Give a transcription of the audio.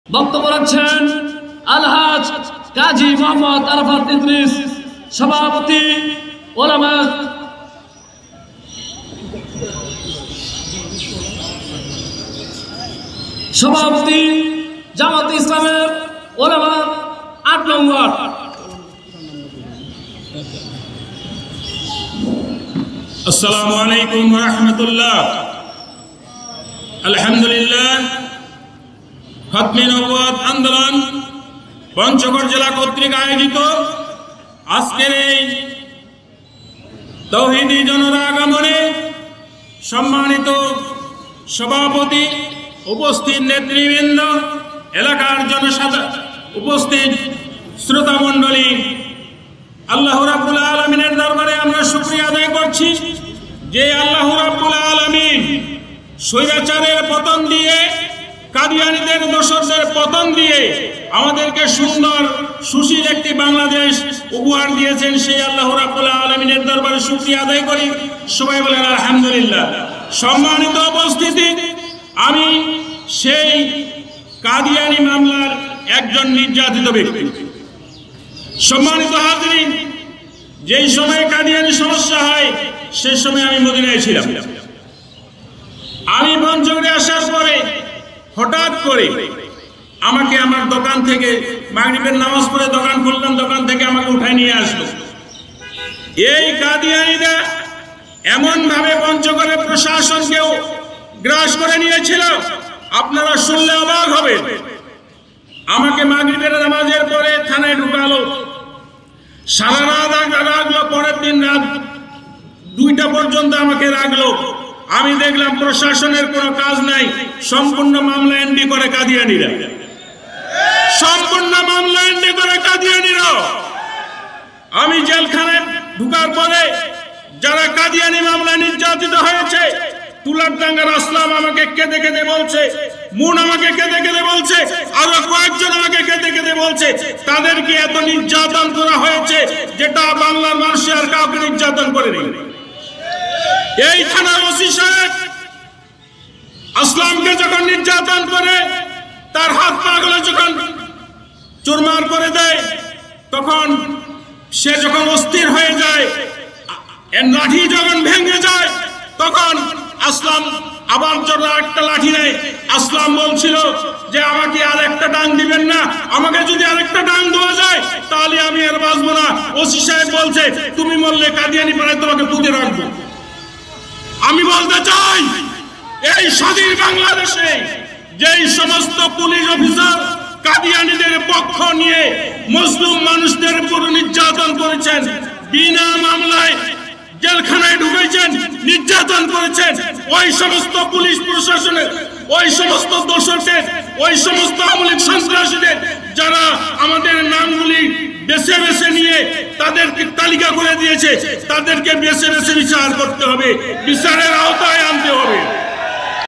বক্তব্য রাখছেন আলহাজ কাজী মোহাম্মদ আরাফাত ইদ্রিস, সভাপতি ওলামা সভাপতি জামাত ইসলামের ওলামা ৮ নং ওয়ার্ড। আসসালামু আলাইকুম ওয়া রাহমাতুল্লাহ। আলহামদুলিল্লাহ, খতমে নবুয়ত আন্দোলন পঞ্চগড় জেলা কর্তৃক আয়োজিত আজকের এই তৌহিদি জনরাগমনে সম্মানিত সভাপতি, উপস্থিত নেতৃবৃন্দ, এলাকার জনসাধারণ, উপস্থিত শ্রোতা মণ্ডলী, আল্লাহ রাব্বুল আলামিনের দরবারে আমরা শুকরিয়া আদায় করছি যে আল্লাহ রাব্বুল আলামিন স্বৈরাচারের পতন দিয়ে, কাদিয়ানীদের দোসরদের পতন দিয়ে আমাদেরকে সুন্দর সুশীল একটি বাংলাদেশ উপহার দিয়েছেন। সেই আল্লাহ রাব্বুল আলামিনের দরবারে শুকরিয়া আদায় করি। সবাই বলেন আলহামদুলিল্লাহ। সম্মানিত উপস্থিতি, আমি সেই কাদিয়ানী মামলার একজন নির্যাতিত ব্যক্তি। সম্মানিত হাজিরিন, যেই সময় কাদিয়ানী সমস্যা হয় সেই সময় আমি মদিনায় ছিলাম। আমি পঞ্চগড়ে আসার পরে হঠাৎ করে আমাকে আমার দোকান থেকে, মাগরিবের নামাজ পড়ে দোকান খুললাম, দোকান থেকে আমাকে উঠায় নিয়ে আসলো। এই কাদিয়ানীরা এমন ভাবে পঞ্চগড়ের প্রশাসনকেও গ্রাস করে নিয়েছিল, আপনারা শুনলে অবাক হবেন। আমাকে মাগরিবের নামাজের পরে থানায় ঢুকালো, সারা রাত রাখলো, পরের দিন রাত 2টা পর্যন্ত আমাকে রাখলো। আমি দেখলাম প্রশাসনের কোনো কাজ নাই, সম্পূর্ণ মামলা এনডি করে কাদিয়ানীরা, সম্পূর্ণ মামলা এনডি করে কাদিয়ানীরা। আমি জেলখানায় ঢুকার পরে যারা কাদিয়ানী মামলা নির্যাতিত হয়েছে, তুলারডাঙ্গার আসলাম আমাকে কেঁদে কেঁদে বলছে, মুন আমাকে কেঁদে কেঁদে বলছে, আরো কয়েকজন আমাকে কেঁদে কেঁদে বলছে তাদেরকে এত নির্যাতন করা হয়েছে যেটা বাংলার মানুষ আর কাউকে নির্যাতন করেনি। এই থানার ওসি সাহেব আসলামকে যখন নির্যাতন করে, তার হাত পা গুলো যখন চুরমার করে দেয়, তখন সে যখন অস্থির হয়ে যায়, এর লাঠি যখন ভেঙে যায়, তখন আসলাম আবার জোরে একটা লাঠি নেয়। আসলাম বলছিল যে আমাকে আর একটা ডাং দিবেন না, আমাকে যদি আরেকটা ডাং দেওয়া যায় তাহলে আমি আর বাঁচবো না। ওসি সাহেব বলছে তুমি মরলে কাদিয়ানী পাড়ায় তোমাকে পুঁতে রাখবো। আমি বলতে চাই, এই স্বাধীন বাংলাদেশে যেই সমস্ত পুলিশ অফিসার কাদিয়ানীদের পক্ষ নিয়ে মুসলিম মানুষদের উপর নির্যাতন করেছেন, বিনা মামলায় জেলখানায় ঢুকেছেন, নির্যাতন করেছেন, ওই সমস্ত পুলিশ প্রশাসনের, ওই সমস্ত দোষরদের, ওই সমস্ত আমলিক সন্ত্রাসীদের যারা আমাদের নামগুলি বেছে বেছে নিয়ে তাদেরকে তালিকা করে দিয়েছে, তাদেরকে বেছে বেছে বিচার করতে হবে, বিচারের আওতায় আনতে হবে।